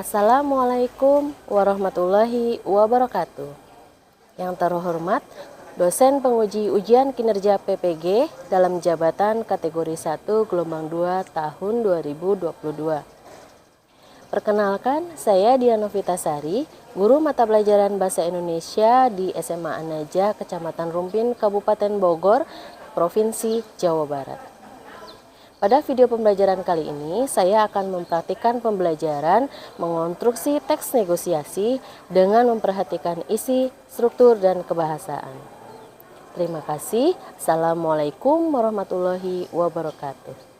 Assalamualaikum warahmatullahi wabarakatuh. Yang terhormat, dosen penguji ujian kinerja PPG dalam jabatan kategori 1 gelombang 2 tahun 2022. Perkenalkan, saya Diana Vitasari, guru mata pelajaran Bahasa Indonesia di SMA An-Najah, Kecamatan Rumpin, Kabupaten Bogor, Provinsi Jawa Barat. Pada video pembelajaran kali ini, saya akan mempraktikkan pembelajaran mengonstruksi teks negosiasi dengan memperhatikan isi, struktur, dan kebahasaan. Terima kasih. Assalamualaikum warahmatullahi wabarakatuh.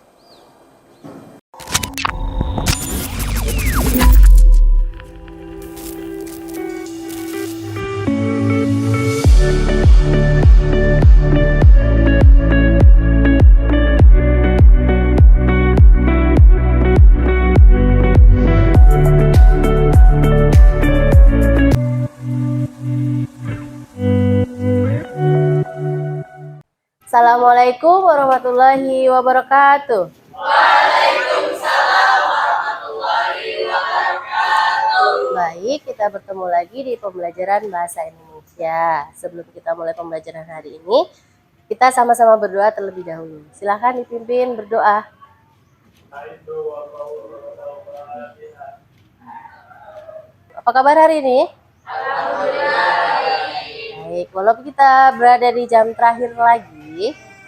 Assalamualaikum warahmatullahi wabarakatuh. Waalaikumsalam warahmatullahi wabarakatuh. Baik, kita bertemu lagi di pembelajaran Bahasa Indonesia. Sebelum kita mulai pembelajaran hari ini, kita sama-sama berdoa terlebih dahulu. Silahkan dipimpin berdoa. Apa kabar hari ini? Baik, walaupun kita berada di jam terakhir lagi,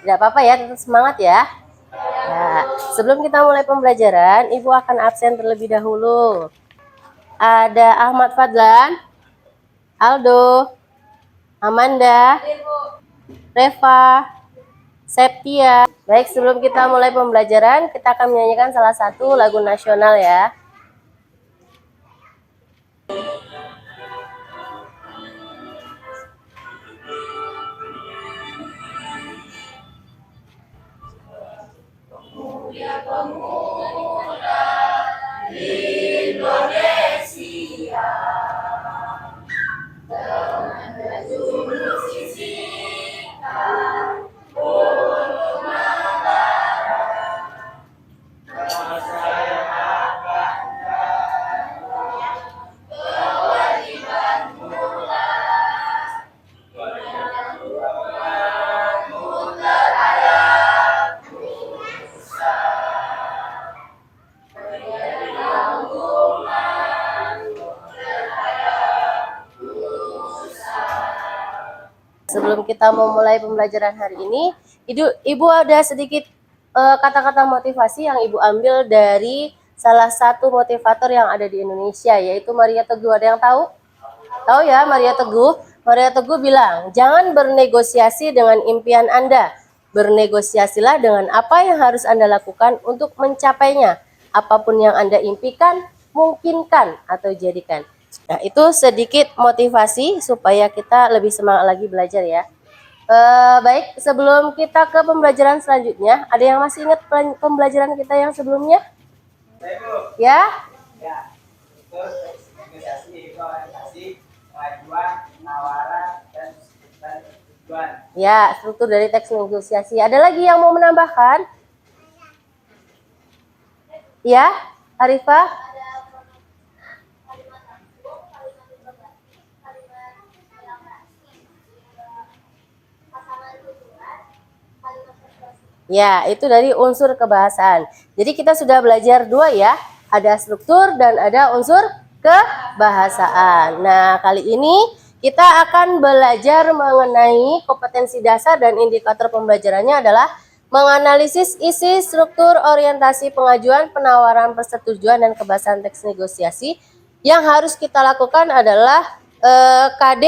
tidak apa-apa ya, tetap semangat ya. Nah, sebelum kita mulai pembelajaran, Ibu akan absen terlebih dahulu. Ada Ahmad Fadlan, Aldo, Amanda, Reva, Septia. Baik, sebelum kita mulai pembelajaran, kita akan menyanyikan salah satu lagu nasional ya. Sebelum kita memulai pembelajaran hari ini, Ibu ada sedikit kata-kata motivasi yang Ibu ambil dari salah satu motivator yang ada di Indonesia, yaitu Maria Teguh. Ada yang tahu? Tahu ya Maria Teguh? Maria Teguh bilang, jangan bernegosiasi dengan impian Anda. Bernegosiasilah dengan apa yang harus Anda lakukan untuk mencapainya. Apapun yang Anda impikan, mungkinkan atau jadikan. Nah, itu sedikit motivasi supaya kita lebih semangat lagi belajar ya. Baik, sebelum kita ke pembelajaran selanjutnya, ada yang masih ingat pembelajaran kita yang sebelumnya? Ya? Ya, struktur teks negosiasi itu orientasi, pengajuan, penawaran, dan tujuan. Ya, struktur dari teks negosiasi. Ada lagi yang mau menambahkan? Ya, Arifah? Ya, itu dari unsur kebahasaan. Jadi kita sudah belajar dua ya, ada struktur dan ada unsur kebahasaan. Nah, kali ini kita akan belajar mengenai kompetensi dasar dan indikator pembelajarannya adalah menganalisis isi, struktur, orientasi pengajuan, penawaran, persetujuan, dan kebahasaan teks negosiasi. Yang harus kita lakukan adalah KD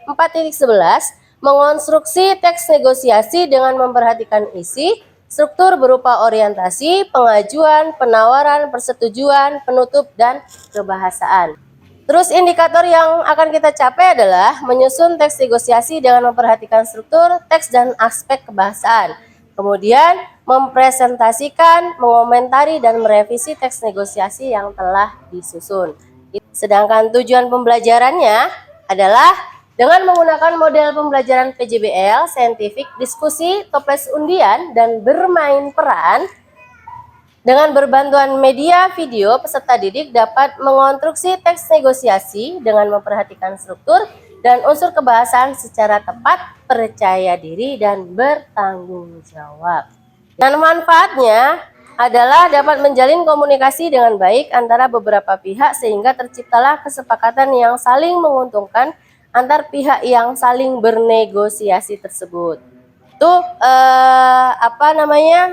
4.11, mengonstruksi teks negosiasi dengan memperhatikan isi, struktur berupa orientasi, pengajuan, penawaran, persetujuan, penutup, dan kebahasaan. Terus indikator yang akan kita capai adalah menyusun teks negosiasi dengan memperhatikan struktur, teks, dan aspek kebahasaan. Kemudian mempresentasikan, mengomentari, dan merevisi teks negosiasi yang telah disusun. Sedangkan tujuan pembelajarannya adalah dengan menggunakan model pembelajaran PJBL, saintifik, diskusi, toples undian, dan bermain peran, Dengan berbantuan media video, peserta didik dapat mengonstruksi teks negosiasi dengan memperhatikan struktur dan unsur kebahasan secara tepat, percaya diri, dan bertanggung jawab. Dan manfaatnya adalah dapat menjalin komunikasi dengan baik antara beberapa pihak sehingga terciptalah kesepakatan yang saling menguntungkan antar pihak yang saling bernegosiasi tersebut. Itu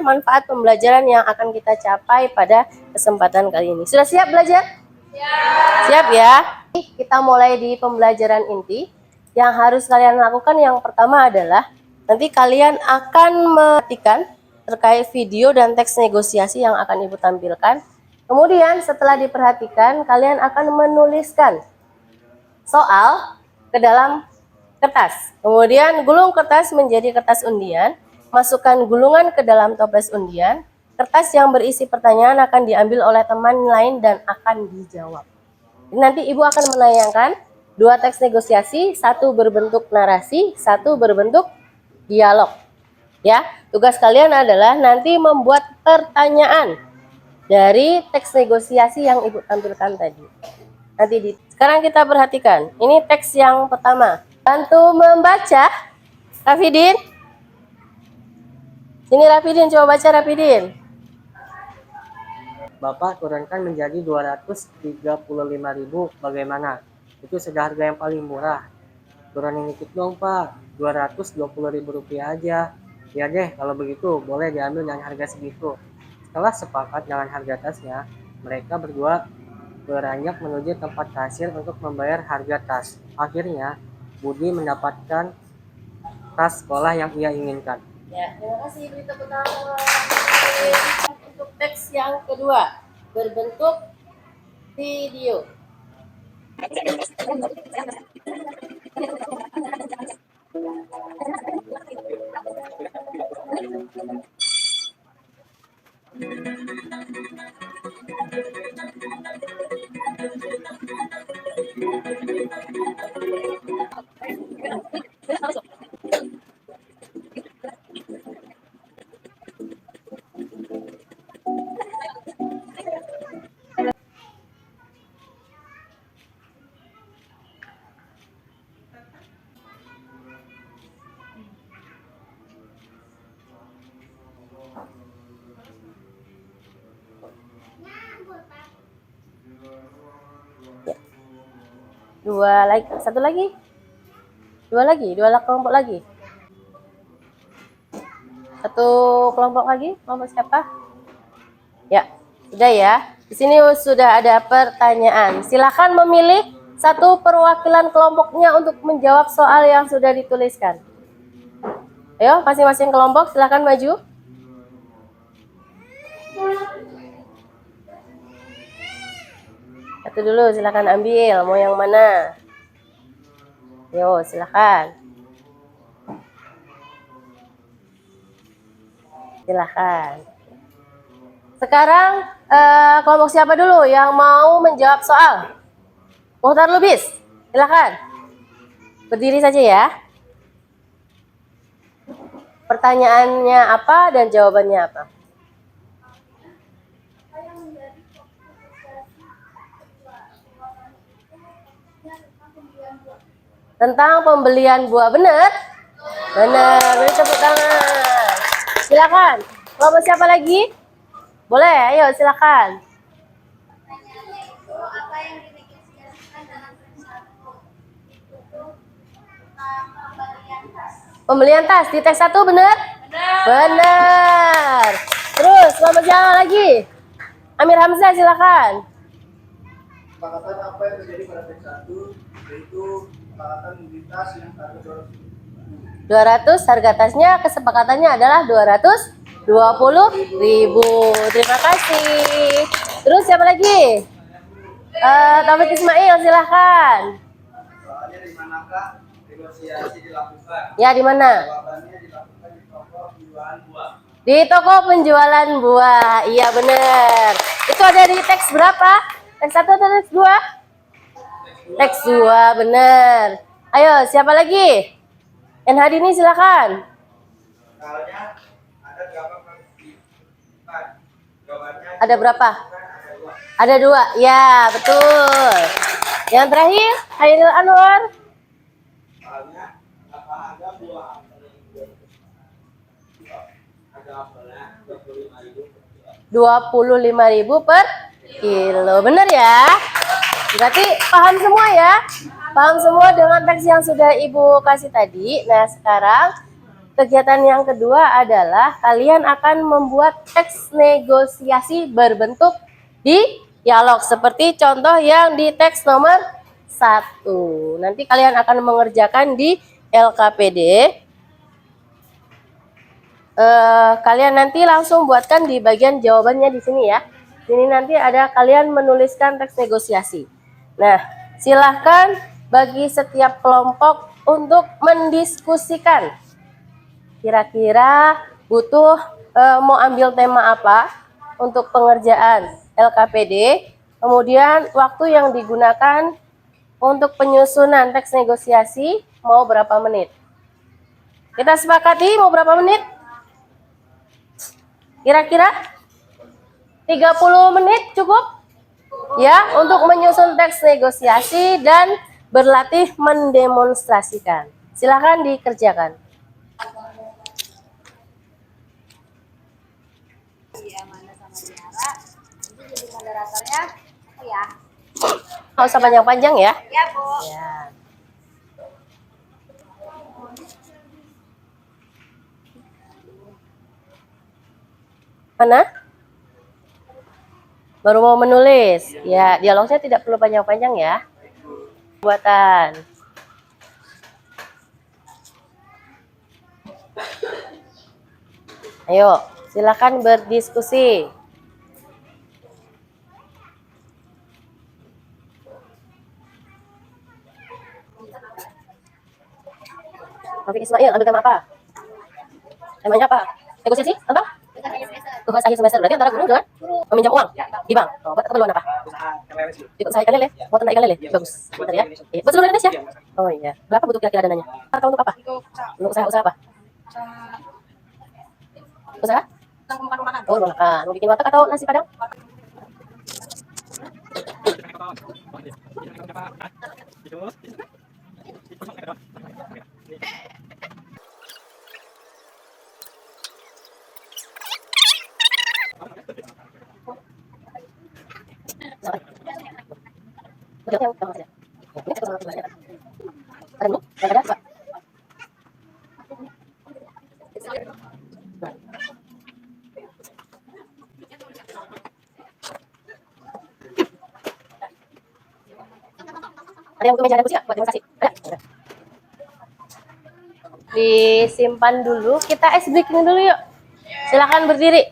manfaat pembelajaran yang akan kita capai pada kesempatan kali ini. Sudah siap belajar? Siap ya. Kita mulai di pembelajaran inti. Yang harus kalian lakukan yang pertama adalah nanti kalian akan memperhatikan terkait video dan teks negosiasi yang akan Ibu tampilkan. Kemudian setelah diperhatikan, kalian akan menuliskan soal ke dalam kertas. Kemudian gulung kertas menjadi kertas undian, masukkan gulungan ke dalam toples undian. Kertas yang berisi pertanyaan akan diambil oleh teman lain dan akan dijawab. Nanti Ibu akan menayangkan 2 teks negosiasi, 1 berbentuk narasi, 1 berbentuk dialog. Ya, tugas kalian adalah nanti membuat pertanyaan dari teks negosiasi yang Ibu tampilkan tadi. Sekarang kita perhatikan. Ini teks yang pertama. Bantu membaca, Rafidin. Sini Rafidin, coba baca Rafidin. Bapak turunkan menjadi 235.000 bagaimana? Itu sudah harga yang paling murah. Turunin dikit dong Pak, 220.000 rupiah aja. Ya deh, kalau begitu boleh diambil dengan harga segitu. Setelah sepakat dengan harga tasnya, mereka berdua beranjak menuju tempat kasir untuk membayar harga tas. Akhirnya, Budi mendapatkan tas sekolah yang ia inginkan. Ya, terima kasih. Beri tepuk tangan. Untuk teks yang kedua, berbentuk video. Dua kelompok lagi. Satu kelompok lagi, kelompok siapa? Ya, sudah ya. Di sini sudah ada pertanyaan. Silakan memilih satu perwakilan kelompoknya untuk menjawab soal yang sudah dituliskan. Ayo, masing-masing kelompok silakan maju. Satu dulu, silakan ambil. Mau yang mana? Yo, silakan. Silakan. Sekarang kelompok siapa dulu yang mau menjawab soal? Muhtar Lubis, silakan. Berdiri saja ya. Pertanyaannya apa dan jawabannya apa? Tentang pembelian buah, benar? Benar, beri tepuk tangan. Silakan. Kelompok siapa lagi? Boleh, ayo silakan. Apa yang dinegosiasikan dalam teks 1? Pembelian tas di teks 1 benar? Benar. Terus kelompok siapa lagi? Amir Hamzah silakan. Kesepakatan apa yang terjadi pada teks 1 yaitu kesepakatan membeli tas yang harga 200, harga tasnya kesepakatannya adalah 220.000. Terima kasih. Terus siapa lagi? Taufik Ismail silakan. Soalnya di manakah negosiasi dilakukan? Ya, di mana? Jawabannya dilakukan di toko penjualan buah. Di toko penjualan buah. Iya benar. Itu ada di teks berapa? Teks 1 atau teks 2? Teks 2, benar. Ayo, siapa lagi? Hadini silakan. Soalnya ada berapa partisipan? Ada berapa? Ada 2. Ya, betul. Yang terakhir, Hairil Anwar. Soalnya apa ada buah ada apelnya 25.000 per kilo. Benar ya? Berarti paham semua ya? Paham semua dengan teks yang sudah Ibu kasih tadi. Nah, sekarang kegiatan yang kedua adalah kalian akan membuat teks negosiasi berbentuk dialog seperti contoh yang di teks nomor 1. Nanti kalian akan mengerjakan di LKPD. Kalian nanti langsung buatkan di bagian jawabannya di sini ya. Sini nanti ada kalian menuliskan teks negosiasi. Nah, silahkan bagi setiap kelompok untuk mendiskusikan. Kira-kira butuh mau ambil tema apa untuk pengerjaan LKPD. Kemudian waktu yang digunakan untuk penyusunan teks negosiasi mau berapa menit? Kita sepakati mau berapa menit? Kira-kira 30 menit cukup? Ya, untuk menyusun teks negosiasi dan berlatih mendemonstrasikan. Silakan dikerjakan. Jadi moderatornya aku ya. Nggak usah panjang-panjang ya. Ya, Bu. Ya. Mana? Baru mau menulis. Ya, dialognya tidak perlu panjang-panjang ya. Buatan. Ayo, silakan berdiskusi. Taufik Ismail, ambil tema apa? Temanya apa? Negosiasi? Apa? Tugas akhir semester. Berarti antara guru dengan meminjam uang di bank. Oh, buat keperluan apa? Ikut usaha ikan lele. Mau tentang ikan lele? Bagus. Bentar ya. Buat seluruh Indonesia? Oh iya. Berapa butuh kira-kira dananya? Atau untuk apa? Untuk usaha apa? Usaha? Oh, mau bikin warteg atau nasi padang? Ada yang untuk meja dan kursi nggak buat demonstrasi? Ada? Disimpan dulu. Kita ice breaking dulu yuk. Silakan berdiri.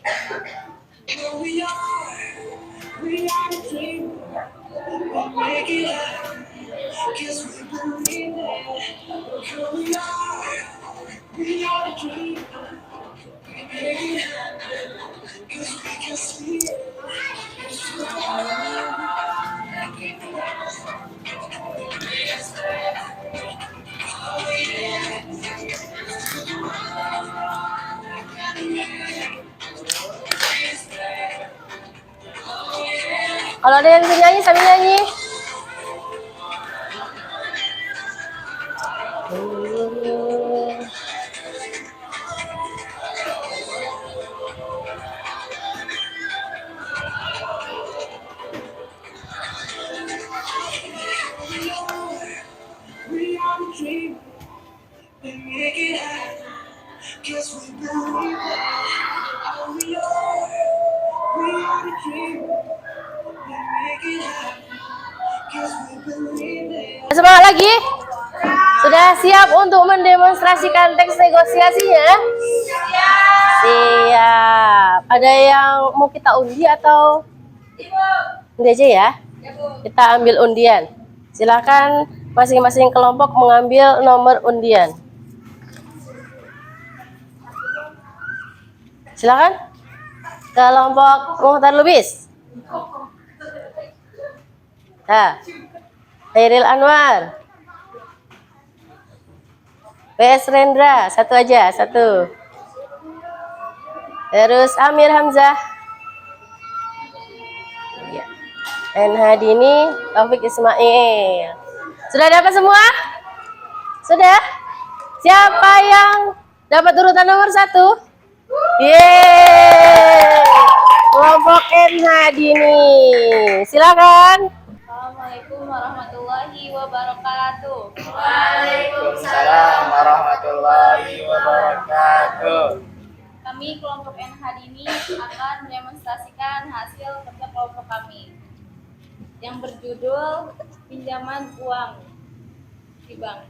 Kalau ada yang bisa nyanyi, sambil nyanyi. Semangat lagi? Sudah siap untuk mendemonstrasikan teks negosiasinya? Siap. Ada yang mau kita undi atau undi aja ya? Kita ambil undian. Silakan masing-masing kelompok mengambil nomor undian. Silakan. Kelompok Muhtar Lubis. Nah, Hairil Anwar. PS Rendra, satu aja, satu. Terus Amir Hamzah. NH Dini, Taufik Ismail. Sudah dapat semua? Sudah? Siapa yang dapat urutan nomor 1? Yeay! Kelompok NH Dini. Silakan. Assalamualaikum warahmatullahi wabarakatuh. Waalaikumsalam warahmatullahi wabarakatuh. Kami kelompok NH Dini akan mendemonstrasikan hasil kerja kelompok kami yang berjudul pinjaman uang di bank.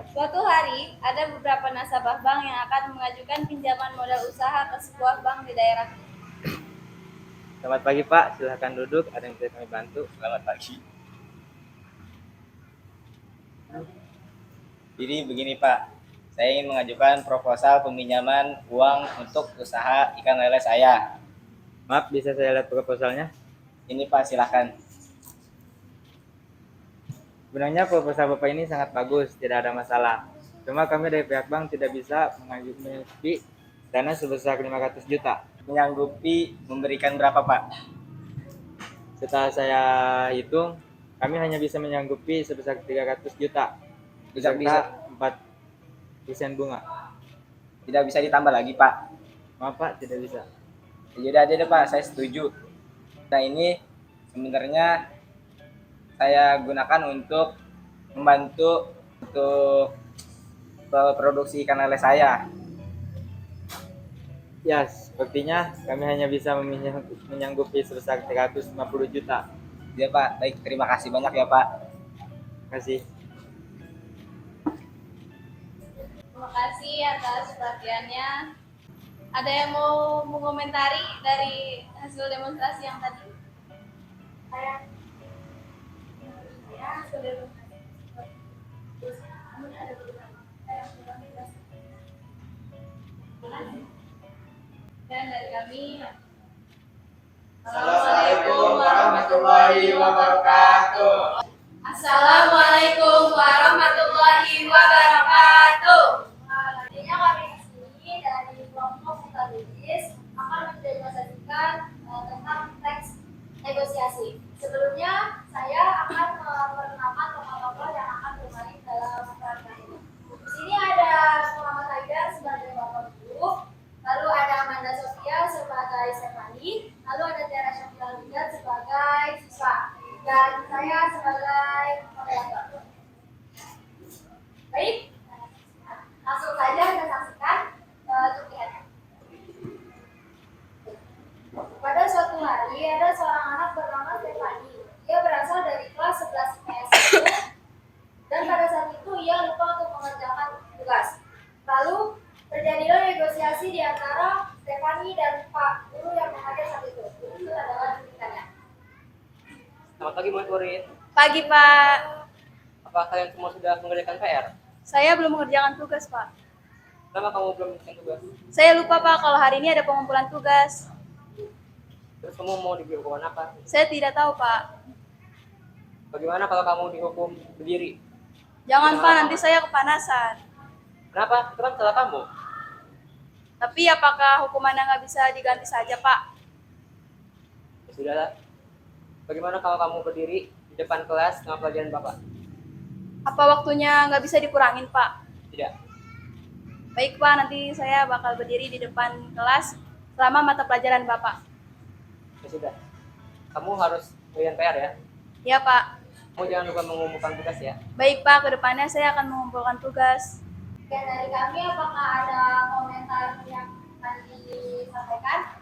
Suatu hari ada beberapa nasabah bank yang akan mengajukan pinjaman modal usaha ke sebuah bank di daerah. Selamat pagi Pak, silahkan duduk. Ada yang bisa kami bantu? Selamat pagi. Jadi begini Pak, saya ingin mengajukan proposal peminjaman uang untuk usaha ikan lele saya. Maaf, bisa saya lihat proposalnya? Ini Pak, silakan. Sebenarnya proposal Bapak ini sangat bagus, tidak ada masalah. Cuma kami dari pihak bank tidak bisa mengajukan dana sebesar 500 juta. Menyanggupi memberikan berapa Pak? Setelah saya hitung, kami hanya bisa menyanggupi sebesar 300 juta. Beserta 4% bunga. Tidak bisa ditambah lagi Pak? Maaf Pak, tidak bisa. Ya aja deh Pak, saya setuju. Nah ini sebenarnya saya gunakan untuk membantu untuk produksi ikan lele saya. Ya, sepertinya kami hanya bisa menyanggupi sebesar 350 juta. Ya Pak, baik, terima kasih banyak ya Pak. Terima kasih. Terima kasih atas perhatiannya. Ada yang mau mengomentari dari hasil demonstrasi yang tadi? Saya hasil demonstrasi. Dan dari kami, Assalamualaikum warahmatullahi wabarakatuh. Assalamualaikum warahmatullahi wabarakatuh. Nantinya kami di sini dari kelompok Mutalis akan mendemonstrasikan tentang teks negosiasi. Sebelumnya saya akan memperkenalkan tokoh-tokoh yang akan bermain dalam perangkat ini. Di sini ada Muhammad Haidar sebagai bapak guru, lalu ada Amanda Sofia sebagai Stefani, lalu ada Tiara Syafila Lindat sebagai siswa, dan saya sebagai moderator. Baik, langsung saja kita saksikan cuplikannya. Pada suatu hari ada seorang anak bernama Stefani. Ia berasal dari kelas 11 PS1 dan pada saat itu ia lupa untuk mengerjakan tugas. Lalu terjadilah negosiasi di antara Stefani dan Pak Guru yang menghadir saat itu. Itu adalah cuplikannya. Selamat pagi murid-murid. Pagi Pak. Apakah kalian semua sudah mengerjakan PR? Saya belum mengerjakan tugas Pak. Kenapa kamu belum mengerjakan tugas? Saya lupa Pak kalau hari ini ada pengumpulan tugas. Terus kamu mau diberi hukuman apa? Saya tidak tahu Pak. Bagaimana kalau kamu dihukum berdiri? Jangan Pak, nanti saya kepanasan. Kenapa? Itu kan salah kamu. Tapi apakah hukumannya nggak bisa diganti saja Pak? Ya sudahlah. Bagaimana kalau kamu berdiri di depan kelas dengan pelajaran Bapak? Apa waktunya nggak bisa dikurangin Pak? Tidak. Baik Pak, nanti saya bakal berdiri di depan kelas selama mata pelajaran Bapak. Ya sudah. Kamu harus mengerjakan PR ya. Ya Pak. Kamu jangan lupa mengumpulkan tugas ya. Baik Pak, kedepannya saya akan mengumpulkan tugas. Oke, dari kami apakah ada komentar yang akan disampaikan?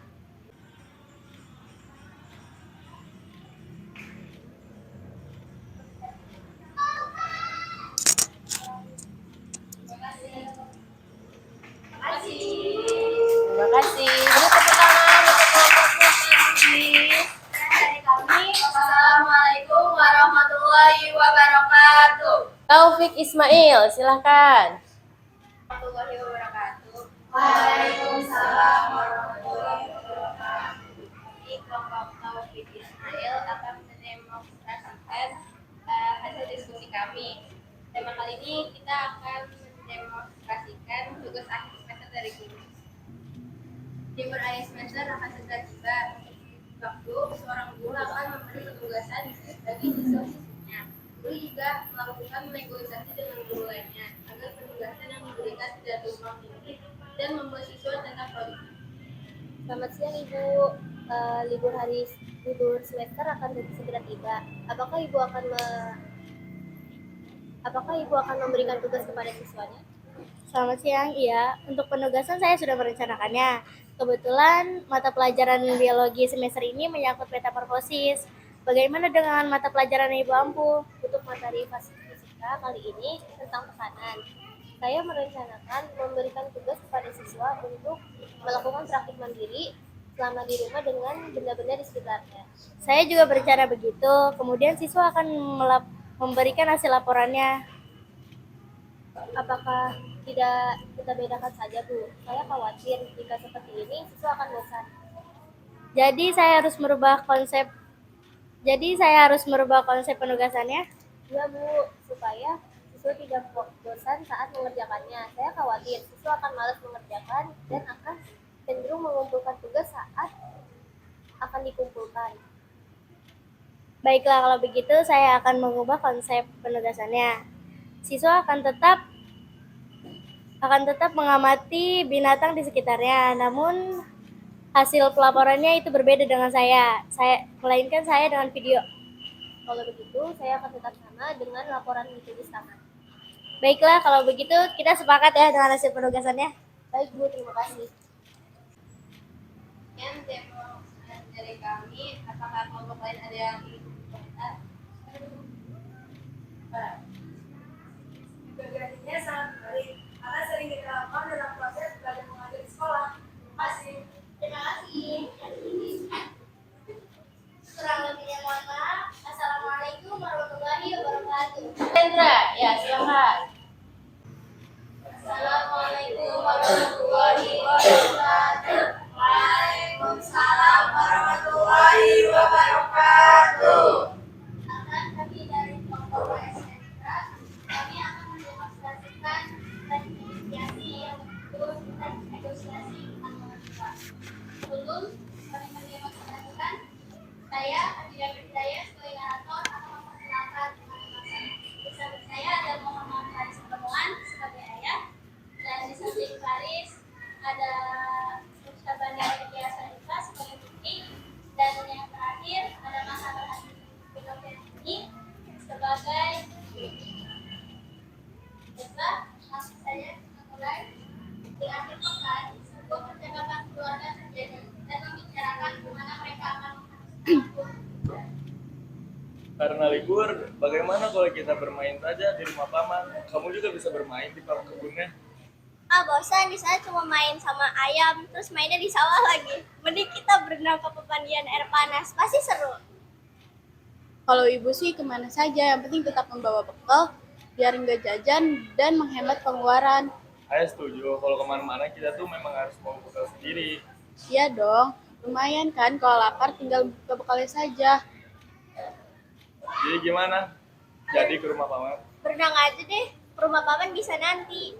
Terima kasih. Beri tepuk tangan untuk kelompoknya Andi. Dari kami, Assalamualaikum warahmatullahi wabarakatuh. Taufik Ismail, silahkan. Warahmatullahi wabarakatuh. Waalaikumsalam warahmatullahi wabarakatuh. Ini kelompok Taufik Ismail akan mendemonstrasikan hasil diskusi kami. Tema kali ini kita akan mendemonstrasikan tugas akhir semester dari guru. Libur akhir semester akan segera tiba. waktu, seorang guru akan memberi penugasan bagi siswa-siswanya. Guru juga melakukan negosiasi dengan guru lainnya agar penugasan yang diberikan tidak tumpang tindih dan membuat siswa tetap produktif. Selamat siang Ibu. Libur semester akan segera tiba. Apakah Ibu akan memberikan tugas kepada siswanya? Selamat siang, iya. Untuk penugasan saya sudah merencanakannya. Kebetulan mata pelajaran biologi semester ini menyangkut metamorfosis. Bagaimana dengan mata pelajaran Ibu Ampu? Untuk materi fisika kali ini tentang tekanan. Saya merencanakan memberikan tugas kepada siswa untuk melakukan praktik mandiri selama di rumah dengan benda-benda di sekitarnya. Saya juga berencana begitu. Kemudian siswa akan memberikan hasil laporannya. Apakah tidak kita bedakan saja, Bu? Saya khawatir jika seperti ini siswa akan bosan. Jadi saya harus merubah konsep penugasannya. Ya, Bu, supaya siswa tidak bosan saat mengerjakannya. Saya khawatir siswa akan malas mengerjakan dan akan cenderung mengumpulkan tugas saat akan dikumpulkan. Baiklah, kalau begitu saya akan mengubah konsep penugasannya. Siswa akan tetap mengamati binatang di sekitarnya, namun hasil pelaporannya itu berbeda dengan melainkan saya dengan video. Kalau begitu, saya akan tetap sama dengan laporan ditulis tangan. Baiklah, kalau begitu kita sepakat ya dengan hasil penugasannya. Baik, Bu, terima kasih. Sekian demo dari kami. Apakah kelompok lain ada yang ingin berkomentar? Kegiatannya sangat menarik karena sering kita lakukan dalam proses belajar mengajar di sekolah. Terima kasih. Kurang lebihnya mohon maaf. Assalamualaikum warahmatullahi wabarakatuh. Hendra, ya silakan. Assalamualaikum warahmatullahi wabarakatuh. Waalaikumsalam warahmatullahi wabarakatuh. Kami dari kelompok SMK, kami akan mendemonstrasikan negosiasi yang betul dan negosiasi antar siswa. Sebelum kami mendemonstrasikan, saya Adila Berdaya sebagai narator akan memperkenalkan teman-teman. Bersama saya ada Muhammad Faris Pemohan sebagai ayah, dan di samping Faris ada Mustabani Aditya Sarika sebagai putri, dan yang terakhir ada Mas Abel Hadi ini sebagai Baiklah, langsung saja kita mulai. Di akhir pekan, sebuah percakapan keluarga terjadi dan membicarakan bagaimana mereka akan Karena libur, bagaimana kalau kita bermain saja di rumah paman? Kamu juga bisa bermain di paman kebunnya. Bosan di sana cuma main sama ayam, terus mainnya di sawah lagi. Mending kita berenang ke pemandian air panas, pasti seru. Kalau ibu sih kemana saja, yang penting tetap membawa bekal biar nggak jajan dan menghemat pengeluaran. Saya setuju, kalau kemana-mana kita tuh memang harus bawa bekal sendiri. Iya dong, lumayan kan kalau lapar tinggal buka bekalnya saja. Jadi gimana? Jadi ke rumah paman? Berenang aja deh, ke rumah paman bisa nanti.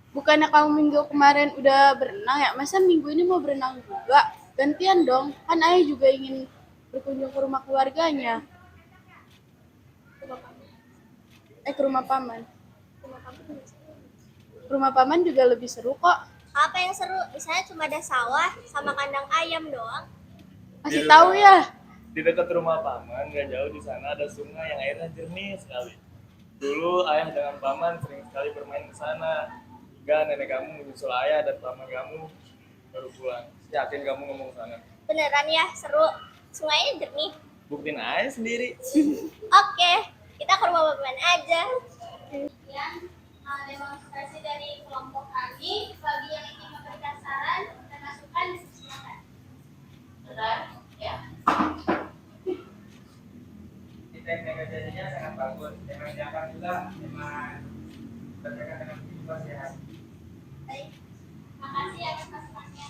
Bukannya kamu minggu kemarin udah berenang ya, masa minggu ini mau berenang juga? Gantian dong, kan ayah juga ingin berkunjung ke rumah keluarganya. Ke rumah paman. Rumah paman juga lebih seru kok. Apa yang seru? Di sana cuma ada sawah sama kandang ayam doang. Masih tahu ya? Di dekat rumah paman, gak jauh di sana ada sungai yang airnya jernih sekali. Dulu ayah dengan paman sering sekali bermain di sana. Hingga nenek kamu menyusul ayah dan paman kamu baru pulang. Yakin kamu ngomong sana? Beneran ya, seru. Sungainya jernih. Buktiin aja sendiri. Oke, kita ke rumah paman aja. Kemudian demonstrasi dari kelompok kami. Bagi yang ingin memberikan saran dan masukan silakan. Benar, ya. Sistem negosiasinya sangat bagus. Memang diangkat juga dengan berkaitan dengan kehidupan sehat. Baik, makasih atas masukannya.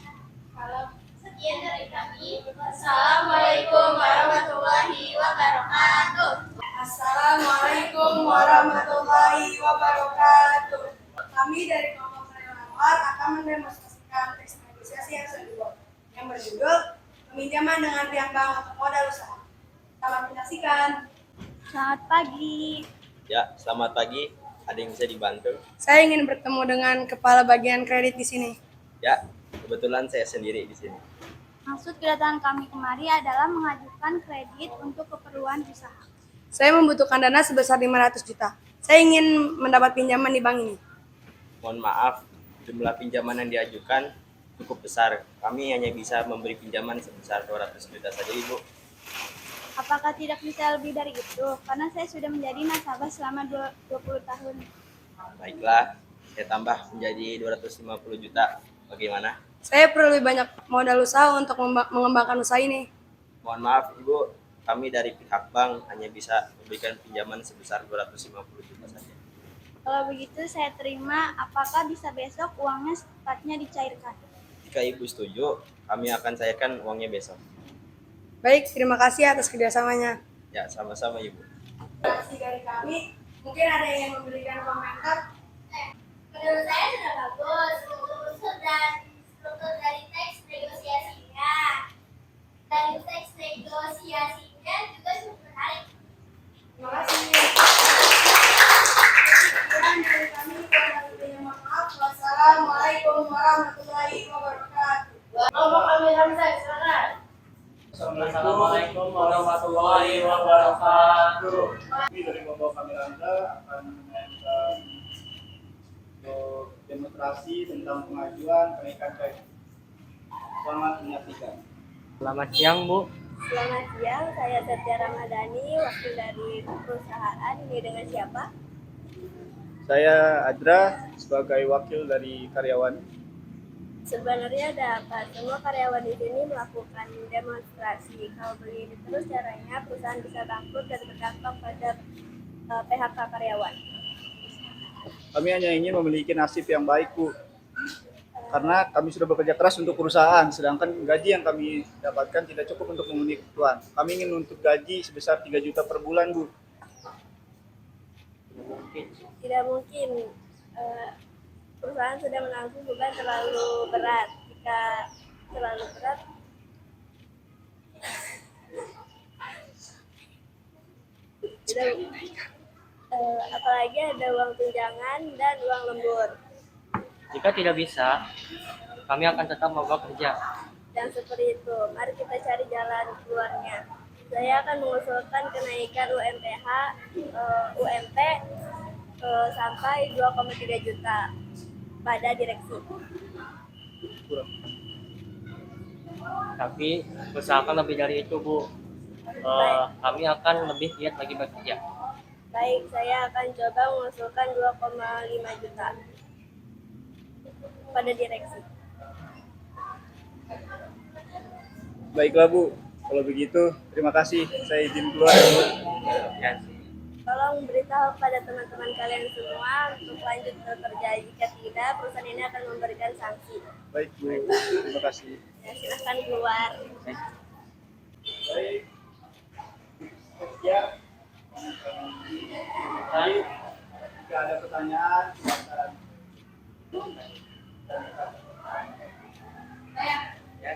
Kalau sekian dari kami, wassalamualaikum warahmatullahi wabarakatuh. Assalamualaikum warahmatullahi wabarakatuh. Kami dari kelompok relawan akan mendemonstrasikan teks negosiasi yang kedua yang berjudul pinjaman dengan pihak bank untuk modal usaha. Selamat menyaksikan. Selamat pagi. Ya, selamat pagi. Ada yang bisa dibantu? Saya ingin bertemu dengan kepala bagian kredit di sini. Ya, kebetulan saya sendiri di sini. Maksud kedatangan kami kemari adalah mengajukan kredit untuk keperluan usaha. Saya membutuhkan dana sebesar 500 juta. Saya ingin mendapat pinjaman di bank ini. Mohon maaf, jumlah pinjaman yang diajukan cukup besar. Kami hanya bisa memberi pinjaman sebesar 200 juta saja, Ibu. Apakah tidak bisa lebih dari itu? Karena saya sudah menjadi nasabah selama 20 tahun. Baiklah, saya tambah menjadi 250 juta. Bagaimana? Saya perlu lebih banyak modal usaha untuk mengembangkan usaha ini. Mohon maaf, Ibu. Kami dari pihak bank hanya bisa memberikan pinjaman sebesar 250 juta saja. Kalau begitu saya terima, apakah bisa besok uangnya secepatnya dicairkan? Jika Ibu setuju, kami akan cairkan uangnya besok. Baik, terima kasih atas kerjasamanya. Ya, sama-sama, Ibu. Terima kasih dari kami. Mungkin ada yang ingin memberikan komentar. Menurut saya sudah bagus struktur dari teks negosiasinya. Dari teks negosiasinya juga cukup menarik. Terima kasih. Sekian dari kami. Kurang lebihnya maaf. Wassalamualaikum warahmatullahi wabarakatuh. Ngomong kami Hamzah, silakan. Assalamualaikum warahmatullahi wabarakatuh. Kami dari kelompok kami Anda akan menyampaikan demonstrasi tentang pengajuan kenaikan gaji. Selamat menyaksikan. Selamat siang, Bu. Selamat siang, saya Setia Ramadhani, wakil dari perusahaan. Ini dengan siapa? Saya Adra sebagai wakil dari karyawan. Sebenarnya ada apa? Semua karyawan di sini melakukan demonstrasi. Kalau begini terus caranya perusahaan bisa bangkrut dan berdampak pada PHK karyawan. Kami hanya ingin memiliki nasib yang baik, Bu. Karena kami sudah bekerja keras untuk perusahaan, sedangkan gaji yang kami dapatkan tidak cukup untuk memenuhi kebutuhan. Kami ingin menuntut gaji sebesar 3 juta per bulan, Bu. Tidak mungkin. Perusahaan sudah menanggung beban terlalu berat. Jika terlalu berat, apalagi ada uang tunjangan dan uang lembur. Jika tidak bisa, kami akan tetap mogok kerja. Dan seperti itu, mari kita cari jalan keluarnya. Saya akan mengusulkan kenaikan UMP sampai 2,3 juta pada direksi. Tapi usahakan lebih dari itu, Bu. Kami akan lebih giat lagi bekerja. Baik, saya akan coba mengusulkan 2,5 juta pada direksi. Baiklah, Bu. Kalau begitu, terima kasih. Saya izin keluar, Bu. Ya. Tolong beritahu kepada teman-teman kalian semua untuk lanjut bekerja. Jika tidak, perusahaan ini akan memberikan sanksi. Baik, Bu. Terima kasih. Ya, silahkan keluar. Baik. Ya. Baik. Jika ada pertanyaan, silakan. Ya,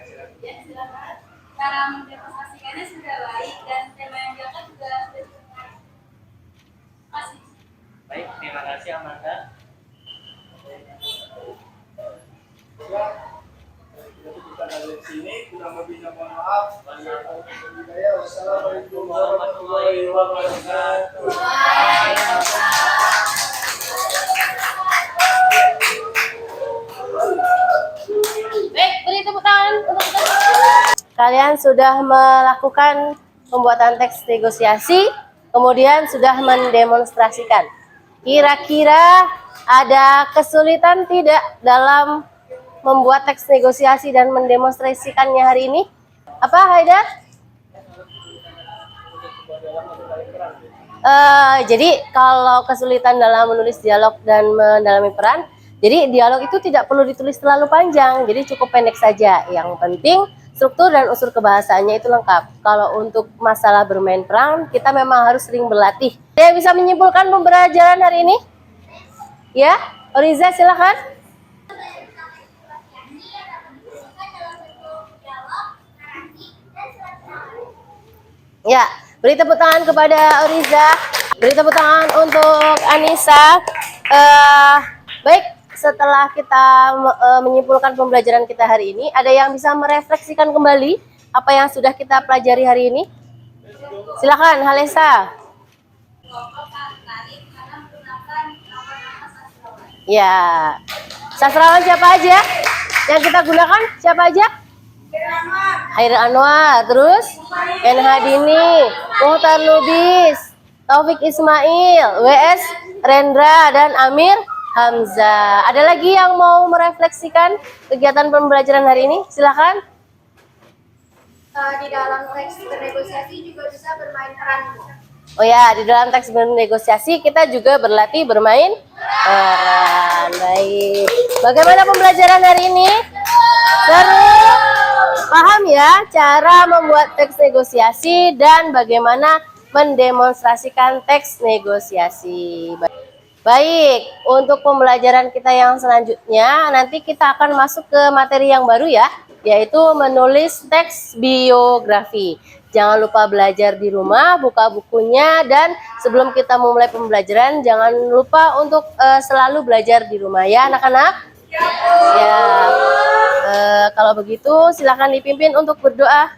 silakan. Cara mendemonstrasikannya sudah baik dan tema yang diangkat juga sudah cukup menarik. Masih. Baik, terima kasih Amanda. Ya. Kita dari sini, kurang lebihnya mohon maaf. Wassalamualaikum warahmatullahi wabarakatuh. Baik, beri tepuk tangan untuk kita. Kalian sudah melakukan pembuatan teks negosiasi, kemudian sudah mendemonstrasikan. Kira-kira ada kesulitan tidak dalam membuat teks negosiasi dan mendemonstrasikannya hari ini? Apa, Haidar? Jadi kalau kesulitan dalam menulis dialog dan mendalami peran, jadi dialog itu tidak perlu ditulis terlalu panjang, jadi cukup pendek saja. Yang penting struktur dan unsur kebahasaannya itu lengkap. Kalau untuk masalah bermain peran, kita memang harus sering berlatih. Saya bisa menyimpulkan pembelajaran hari ini? Ya, Oriza silakan. Dalam bentuk dialog, narasi, Ya, beri tepuk tangan kepada Oriza. Beri tepuk tangan untuk Anissa. Baik, setelah kita menyimpulkan pembelajaran kita hari ini, ada yang bisa merefleksikan kembali apa yang sudah kita pelajari hari ini? Silakan, Halesa. Ya, sastrawan siapa aja? Yang kita gunakan siapa aja? Hairil Anwar, terus NH Dini, Muhtar Lubis, Taufik Ismail, WS Rendra, dan Amir Hamzah. Ada lagi yang mau merefleksikan kegiatan pembelajaran hari ini? Silakan. Di dalam teks bernegosiasi juga bisa bermain peran. Oh ya, di dalam teks bernegosiasi kita juga berlatih bermain peran. Baik. Bagaimana pembelajaran hari ini? Seru? Paham ya cara membuat teks negosiasi dan bagaimana mendemonstrasikan teks negosiasi. Baik, untuk pembelajaran kita yang selanjutnya nanti kita akan masuk ke materi yang baru ya, yaitu menulis teks biografi. Jangan lupa belajar di rumah, buka bukunya, dan sebelum kita memulai pembelajaran jangan lupa untuk selalu belajar di rumah ya anak-anak. Ya, kalau begitu silakan dipimpin untuk berdoa,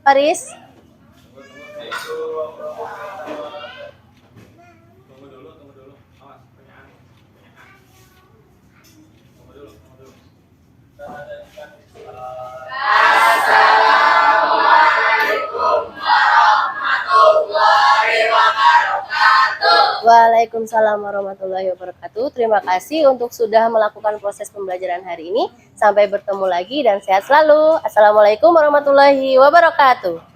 Faris. Waalaikumsalam warahmatullahi wabarakatuh. Terima kasih untuk sudah melakukan proses pembelajaran hari ini. Sampai bertemu lagi dan sehat selalu. Assalamualaikum warahmatullahi wabarakatuh.